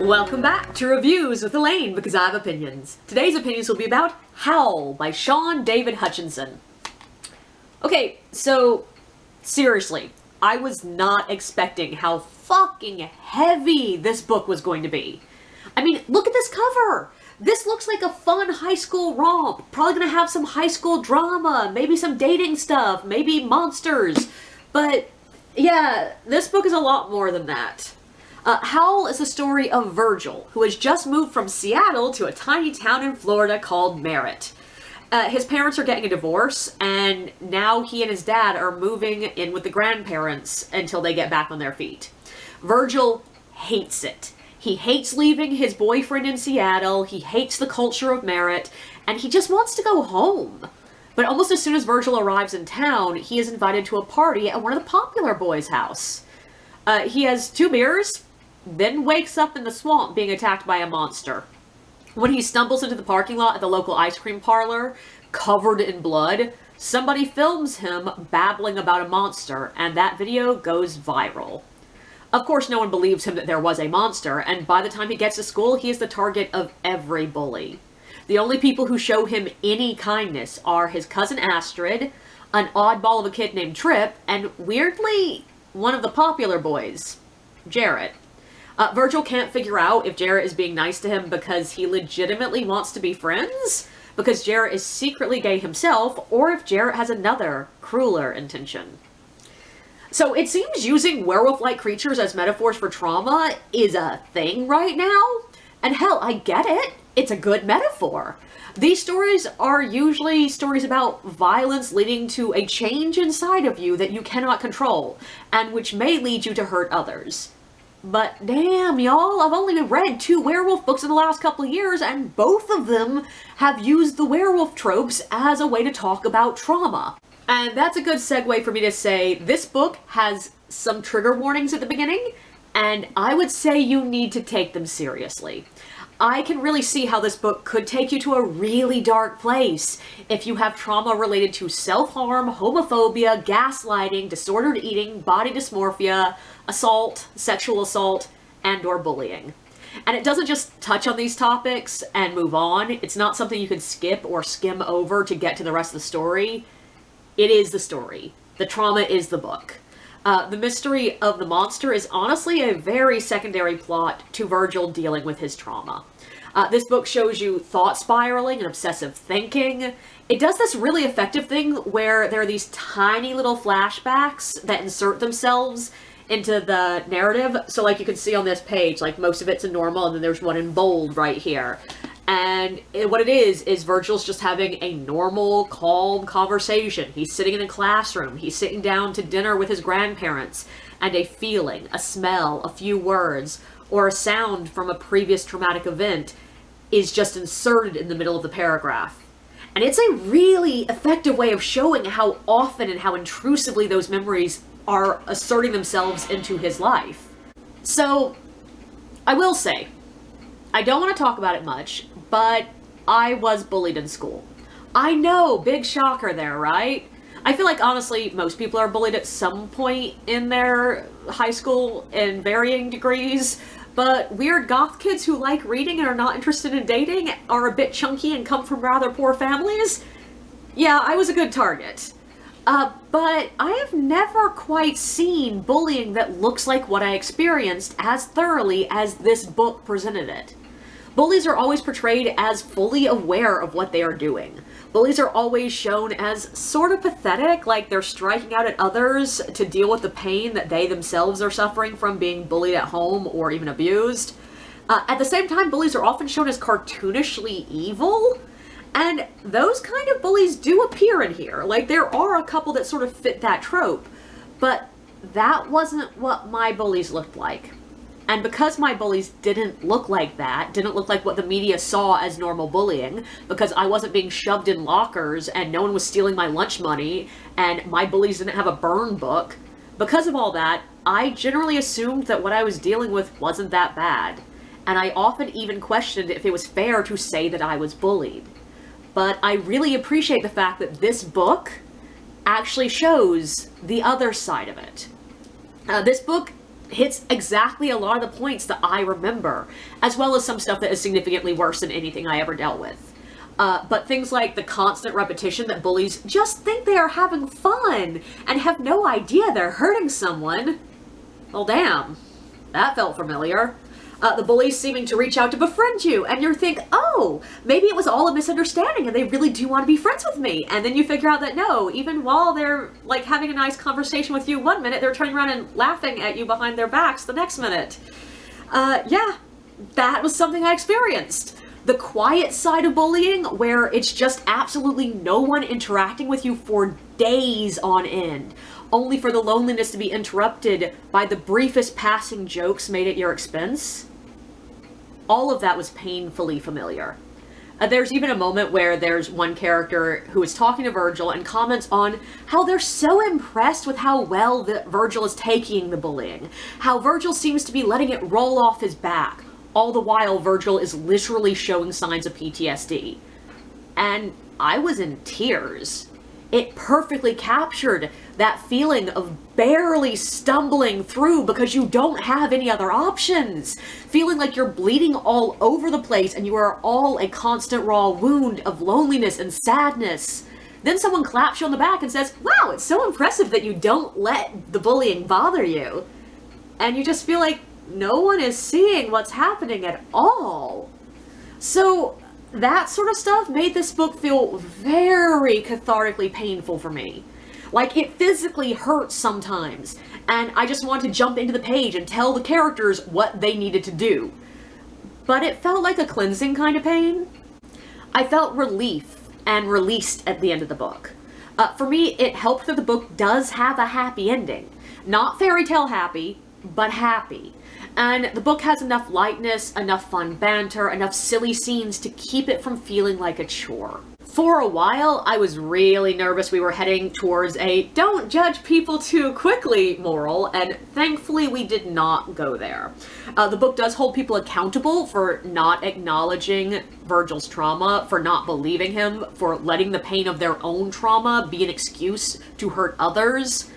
Welcome back to Reviews with Elaine, because I have opinions. Today's opinions will be about Howl by Shaun David Hutchinson. Okay, so seriously, I was not expecting how fucking heavy this book was going to be. I mean, look at this cover! This looks like a fun high school romp. Probably gonna have some high school drama, maybe some dating stuff, maybe monsters. But yeah, this book is a lot more than that. Howl is the story of Virgil, who has just moved from Seattle to a tiny town in Florida called Merritt. His parents are getting a divorce, and now he and his dad are moving in with the grandparents until they get back on their feet. Virgil hates it. He hates leaving his boyfriend in Seattle, he hates the culture of Merritt, and he just wants to go home. But almost as soon as Virgil arrives in town, he is invited to a party at one of the popular boys' house. He has 2 beers, then wakes up in the swamp being attacked by a monster. When he stumbles into the parking lot at the local ice cream parlor, covered in blood, somebody films him babbling about a monster, and that video goes viral. Of course, no one believes him that there was a monster, and by the time he gets to school, he is the target of every bully. The only people who show him any kindness are his cousin Astrid, an oddball of a kid named Trip, and weirdly, one of the popular boys, Jarrett. Virgil can't figure out if Jarrett is being nice to him because he legitimately wants to be friends, because Jarrett is secretly gay himself, or if Jarrett has another, crueler intention. So it seems using werewolf-like creatures as metaphors for trauma is a thing right now, and hell, I get it. It's a good metaphor. These stories are usually stories about violence leading to a change inside of you that you cannot control, and which may lead you to hurt others. But damn, y'all, I've only read 2 werewolf books in the last couple of years, and both of them have used the werewolf tropes as a way to talk about trauma. And that's a good segue for me to say this book has some trigger warnings at the beginning, and I would say you need to take them seriously. I can really see how this book could take you to a really dark place if you have trauma related to self-harm, homophobia, gaslighting, disordered eating, body dysmorphia, assault, sexual assault, and/or bullying. And it doesn't just touch on these topics and move on. It's not something you can skip or skim over to get to the rest of the story. It is the story. The trauma is the book. The mystery of the monster is honestly a very secondary plot to Virgil dealing with his trauma. This book shows you thought spiraling and obsessive thinking. It does this really effective thing where there are these tiny little flashbacks that insert themselves into the narrative. So like you can see on this page, like most of it's in normal and then there's one in bold right here. And what it is Virgil's just having a normal, calm conversation. He's sitting in a classroom, he's sitting down to dinner with his grandparents, and a feeling, a smell, a few words, or a sound from a previous traumatic event is just inserted in the middle of the paragraph. And it's a really effective way of showing how often and how intrusively those memories are asserting themselves into his life. So, I will say, I don't want to talk about it much, but I was bullied in school. I know, big shocker there, right? I feel like, honestly, most people are bullied at some point in their high school in varying degrees, but weird goth kids who like reading and are not interested in dating are a bit chunky and come from rather poor families. Yeah, I was a good target. But I have never quite seen bullying that looks like what I experienced as thoroughly as this book presented it. Bullies are always portrayed as fully aware of what they are doing. Bullies are always shown as sort of pathetic, like they're striking out at others to deal with the pain that they themselves are suffering from being bullied at home or even abused. At the same time, bullies are often shown as cartoonishly evil, and those kind of bullies do appear in here. Like, there are a couple that sort of fit that trope, but that wasn't what my bullies looked like. And because my bullies didn't look like that, didn't look like what the media saw as normal bullying, because I wasn't being shoved in lockers and no one was stealing my lunch money, and my bullies didn't have a burn book, because of all that, I generally assumed that what I was dealing with wasn't that bad. And I often even questioned if it was fair to say that I was bullied. But I really appreciate the fact that this book actually shows the other side of it. This book hits exactly a lot of the points that I remember, as well as some stuff that is significantly worse than anything I ever dealt with. But things like the constant repetition that bullies just think they are having fun and have no idea they're hurting someone. Well, damn, that felt familiar. The bullies seeming to reach out to befriend you, and you think, oh, maybe it was all a misunderstanding and they really do want to be friends with me. And then you figure out that no, even while they're like having a nice conversation with you one minute, they're turning around and laughing at you behind their backs the next minute. Yeah, that was something I experienced. The quiet side of bullying, where it's just absolutely no one interacting with you for days on end, only for the loneliness to be interrupted by the briefest passing jokes made at your expense. All of that was painfully familiar. There's even a moment where there's one character who is talking to Virgil and comments on how they're so impressed with how well that Virgil is taking the bullying, how Virgil seems to be letting it roll off his back, all the while Virgil is literally showing signs of PTSD. And I was in tears. It perfectly captured that feeling of barely stumbling through because you don't have any other options. Feeling like you're bleeding all over the place and you are all a constant raw wound of loneliness and sadness. Then someone claps you on the back and says, wow, it's so impressive that you don't let the bullying bother you. And you just feel like no one is seeing what's happening at all. So that sort of stuff made this book feel very cathartically painful for me. Like, it physically hurts sometimes, and I just wanted to jump into the page and tell the characters what they needed to do. But it felt like a cleansing kind of pain. I felt relief and released at the end of the book. For me, it helped that the book does have a happy ending. Not fairy tale happy, but happy. And the book has enough lightness, enough fun banter, enough silly scenes to keep it from feeling like a chore. For a while, I was really nervous we were heading towards a don't judge people too quickly moral, and thankfully we did not go there. The book does hold people accountable for not acknowledging Virgil's trauma, for not believing him, for letting the pain of their own trauma be an excuse to hurt others.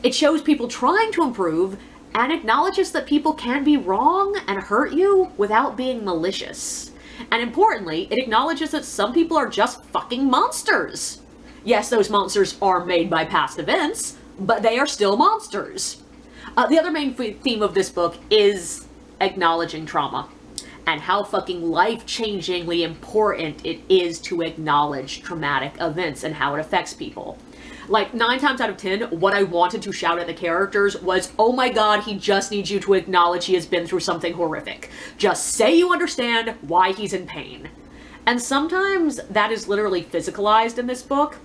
It shows people trying to improve and acknowledges that people can be wrong and hurt you without being malicious. And importantly, it acknowledges that some people are just fucking monsters. Yes, those monsters are made by past events, but they are still monsters. The other main theme of this book is acknowledging trauma, and how fucking life-changingly important it is to acknowledge traumatic events and how it affects people. Like, 9 times out of 10, what I wanted to shout at the characters was, oh my god, he just needs you to acknowledge he has been through something horrific. Just say you understand why he's in pain. And sometimes that is literally physicalized in this book.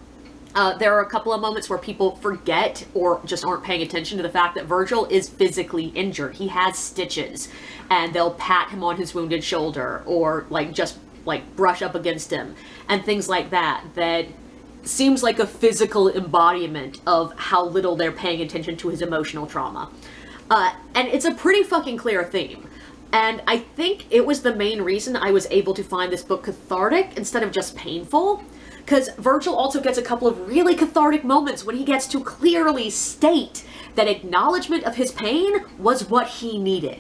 There are a couple of moments where people forget or just aren't paying attention to the fact that Virgil is physically injured. He has stitches, and they'll pat him on his wounded shoulder or just brush up against him and things like that seems like a physical embodiment of how little they're paying attention to his emotional trauma. And it's a pretty fucking clear theme. And I think it was the main reason I was able to find this book cathartic instead of just painful. Because Virgil also gets a couple of really cathartic moments when he gets to clearly state that acknowledgement of his pain was what he needed.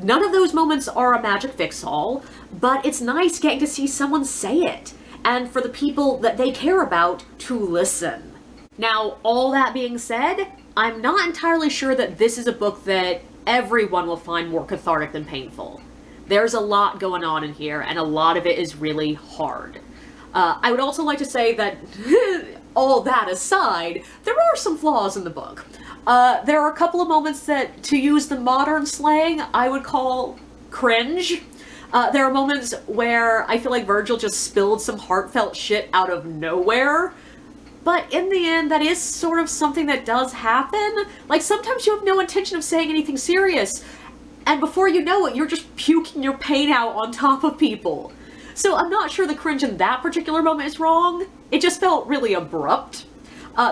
None of those moments are a magic fix-all, but it's nice getting to see someone say it, and for the people that they care about to listen. Now, all that being said, I'm not entirely sure that this is a book that everyone will find more cathartic than painful. There's a lot going on in here, and a lot of it is really hard. I would also like to say that, all that aside, there are some flaws in the book. There are a couple of moments that, to use the modern slang, I would call cringe. There are moments where I feel like Virgil just spilled some heartfelt shit out of nowhere. But in the end, that is sort of something that does happen. Like, sometimes you have no intention of saying anything serious, and before you know it, you're just puking your pain out on top of people. So I'm not sure the cringe in that particular moment is wrong. It just felt really abrupt.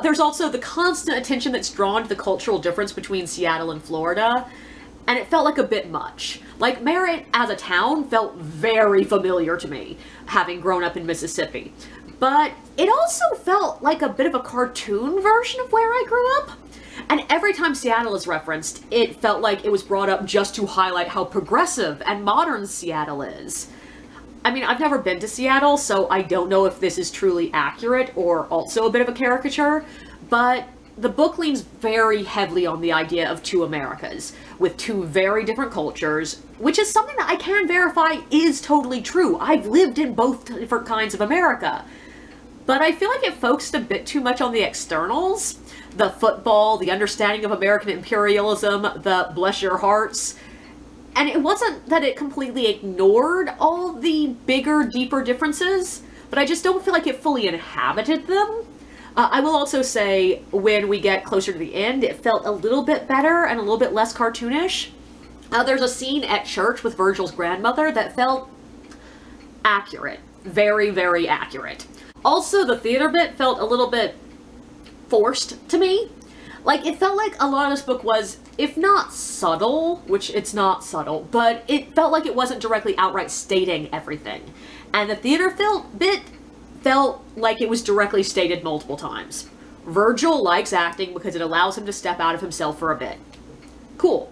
There's also the constant attention that's drawn to the cultural difference between Seattle and Florida, and it felt like a bit much. Like, Merritt as a town felt very familiar to me, having grown up in Mississippi. But it also felt like a bit of a cartoon version of where I grew up. And every time Seattle is referenced, it felt like it was brought up just to highlight how progressive and modern Seattle is. I mean, I've never been to Seattle, so I don't know if this is truly accurate or also a bit of a caricature, but the book leans very heavily on the idea of two Americas, with two very different cultures, which is something that I can verify is totally true. I've lived in both different kinds of America. But I feel like it focused a bit too much on the externals. The football, the understanding of American imperialism, the bless your hearts. And it wasn't that it completely ignored all the bigger, deeper differences, but I just don't feel like it fully inhabited them. I will also say, when we get closer to the end, it felt a little bit better and a little bit less cartoonish. There's a scene at church with Virgil's grandmother that felt accurate. Very, very accurate. Also, the theater bit felt a little bit forced to me. Like, it felt like a lot of this book was, if not subtle, which it's not subtle, but it felt like it wasn't directly outright stating everything. And the theater bit felt like it was directly stated multiple times. Virgil likes acting because it allows him to step out of himself for a bit. Cool.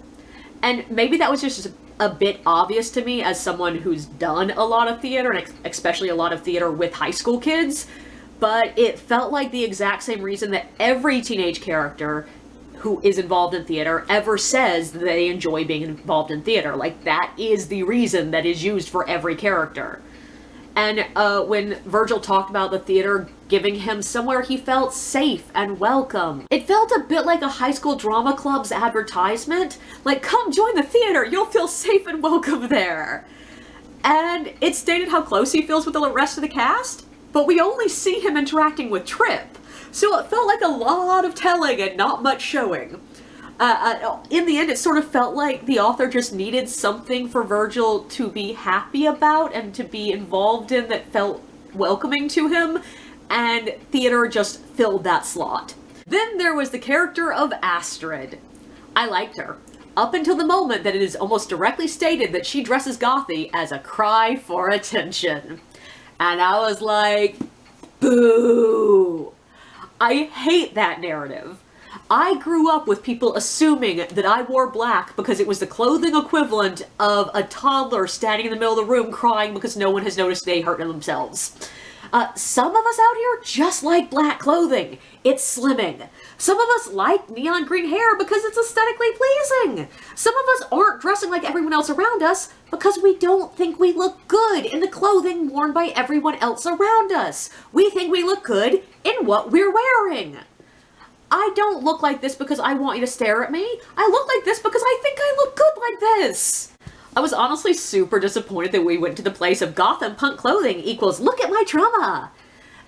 And maybe that was just a bit obvious to me as someone who's done a lot of theater, and especially a lot of theater with high school kids, but it felt like the exact same reason that every teenage character who is involved in theater ever says that they enjoy being involved in theater. Like, that is the reason that is used for every character. And when Virgil talked about the theater giving him somewhere he felt safe and welcome, it felt a bit like a high school drama club's advertisement. Like, come join the theater, you'll feel safe and welcome there. And it stated how close he feels with the rest of the cast, but we only see him interacting with Trip. So it felt like a lot of telling and not much showing. In the end, it sort of felt like the author just needed something for Virgil to be happy about and to be involved in that felt welcoming to him, and theater just filled that slot. Then there was the character of Astrid. I liked her, up until the moment that it is almost directly stated that she dresses gothy as a cry for attention. And I was like, boo! I hate that narrative. I grew up with people assuming that I wore black because it was the clothing equivalent of a toddler standing in the middle of the room crying because no one has noticed they hurt themselves. Some of us out here just like black clothing. It's slimming. Some of us like neon green hair because it's aesthetically pleasing. Some of us aren't dressing like everyone else around us because we don't think we look good in the clothing worn by everyone else around us. We think we look good in what we're wearing. I don't look like this because I want you to stare at me. I look like this because I think I look good like this. I was honestly super disappointed that we went to the place of goth and punk clothing equals look at my trauma.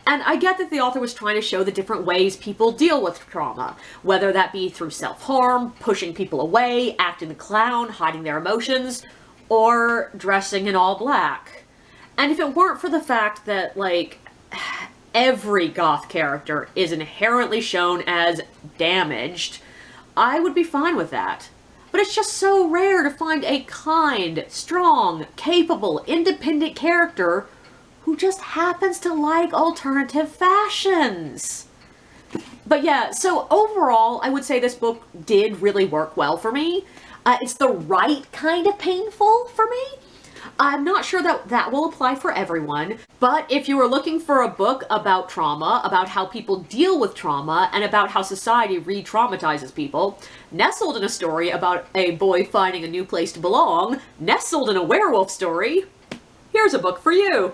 And I get that the author was trying to show the different ways people deal with trauma, whether that be through self-harm, pushing people away, acting the clown, hiding their emotions, or dressing in all black. And if it weren't for the fact that, like, every goth character is inherently shown as damaged, I would be fine with that. But it's just so rare to find a kind, strong, capable, independent character who just happens to like alternative fashions. But yeah, so overall, I would say this book did really work well for me. It's the right kind of painful for me. I'm not sure that that will apply for everyone, but if you were looking for a book about trauma, about how people deal with trauma, and about how society re-traumatizes people, nestled in a story about a boy finding a new place to belong, nestled in a werewolf story, here's a book for you.